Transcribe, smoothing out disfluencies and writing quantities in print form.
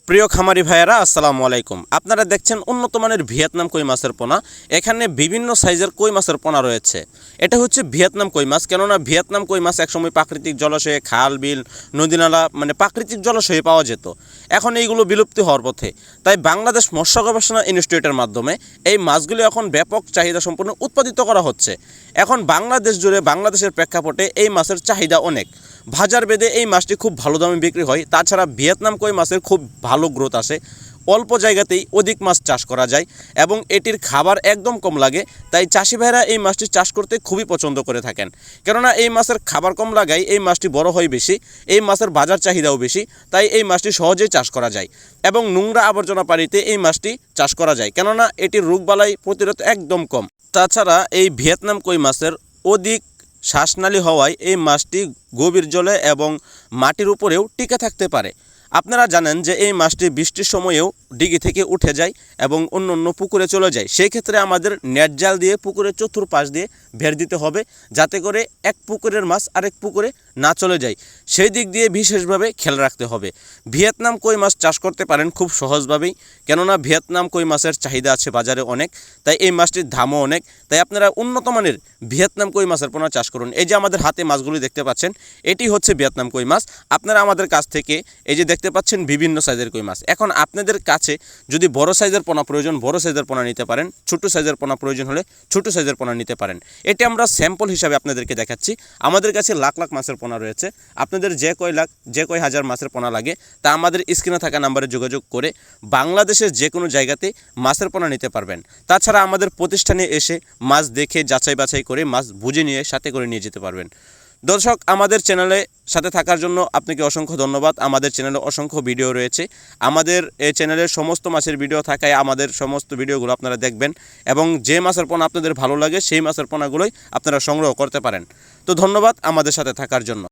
প্রিয় খামারি ভাইয়েরা আসসালামু আলাইকুম। আপনারা দেখছেন উন্নত মানের ভিয়েতনাম কই মাছের পোনা। এখানে বিভিন্ন সাইজের কই মাছের পোনা রয়েছে। এটা হচ্ছে ভিয়েতনাম কই মাছ, কেননা ভিয়েতনাম কই মাছ একসময় প্রাকৃতিক জলাশয়ে, খাল বিল, নদীনালা প্রাকৃতিক জলাশয়ে পাওয়া যেত। এখন এইগুলো বিলুপ্তি হওয়ার পথে। তাই বাংলাদেশ মৎস্য গবেষণা ইনস্টিটিউটের মাধ্যমে এই মাছগুলি এখন ব্যাপক চাহিদা সম্পন্ন উৎপাদিত করা হচ্ছে। এখন বাংলাদেশ জুড়ে, বাংলাদেশের প্রেক্ষাপটে এই মাছের চাহিদা অনেক। বাজার বেঁধে এই মাছটি খুব ভালো দামে বিক্রি হয়। তাছাড়া ভিয়েতনাম কই মাছের খুব ভালো গ্রোথ আসে, অল্প জায়গাতেই অধিক মাছ চাষ করা যায় এবং এটির খাবার একদম কম লাগে। তাই চাষি ভাইরা এই মাছটি চাষ করতে খুবই পছন্দ করে থাকেন, কেননা এই মাছের খাবার কম লাগায় এই মাছটি বড় হয় বেশি, এই মাছের বাজার চাহিদাও বেশি। তাই এই মাছটি সহজেই চাষ করা যায় এবং নোংরা আবর্জনা পানিতে এই মাছটি চাষ করা যায়, কেননা এটির রোগবালাই প্রতিরোধ একদম কম। তাছাড়া এই ভিয়েতনাম কই মাছের অধিক শ্বাসনালী হওয়ায় এই মাছটি গভীর জলে এবং মাটির উপরেও টিকে থাকতে পারে। আপনারা জানেন যে এই মাছটি বৃষ্টির সময়েও ডিগি থেকে উঠে যায় এবং অন্য অন্য পুকুরে চলে যায়। সেই ক্ষেত্রে আমাদের নেট জাল দিয়ে পুকুরের চতুর্পাশ দিয়ে ভের দিতে হবে, যাতে করে এক পুকুরের মাছ আরেক পুকুরে না চলে যায়। সেই দিক দিয়ে বিশেষভাবে খেয়াল রাখতে হবে। ভিয়েতনাম কই মাছ চাষ করতে পারেন খুব সহজভাবেই, কেননা ভিয়েতনাম কই মাছের চাহিদা আছে বাজারে অনেক, তাই এই মাছটির দামও অনেক। তাই আপনারা উন্নত মানের ভিয়েতনাম কই মাছের পোনা চাষ করুন। এই যে আমাদের হাতে মাছগুলি দেখতে পাচ্ছেন, এটি হচ্ছে ভিয়েতনাম কই মাছ। আপনারা আমাদের কাছ থেকে এই যে দেখতে পাচ্ছেন বিভিন্ন সাইজের কই মাছ। এখন আপনাদের কাছে যদি বড় সাইজের পোনা প্রয়োজন, বড় সাইজের পোনা নিতে পারেন। ছোট সাইজের পোনা প্রয়োজন হলে ছোট সাইজের পোনা নিতে পারেন। এটি আমরা স্যাম্পল হিসাবে আপনাদেরকে দেখাচ্ছি। আমাদের কাছে লাখ লাখ মাছের পোনা রয়েছে। আপনাদের যে কয় হাজার মাছের পোনা লাগে তা আমাদের স্ক্রিনে থাকা নাম্বারে যোগাযোগ করে বাংলাদেশের যে কোনো জায়গাতে মাছের পোনা নিতে পারবেন। তাছাড়া আমাদের প্রতিষ্ঠানে এসে মাছ দেখে যাচাই বাছাই করে মাছ বুঝে নিয়ে সাথে করে নিয়ে যেতে পারবেন। দর্শক, আমাদের চ্যানেলে সাথে থাকার জন্য আপনাকে অসংখ্য ধন্যবাদ। আমাদের চ্যানেলে অসংখ্য ভিডিও রয়েছে। আমাদের এই চ্যানেলের সমস্ত মাছের ভিডিও থাকায় আমাদের সমস্ত ভিডিওগুলো আপনারা দেখবেন এবং যে মাছের পোনা আপনাদের ভালো লাগে সেই মাছের পোনাগুলোই আপনারা সংগ্রহ করতে পারেন। তো ধন্যবাদ আমাদের সাথে থাকার জন্য।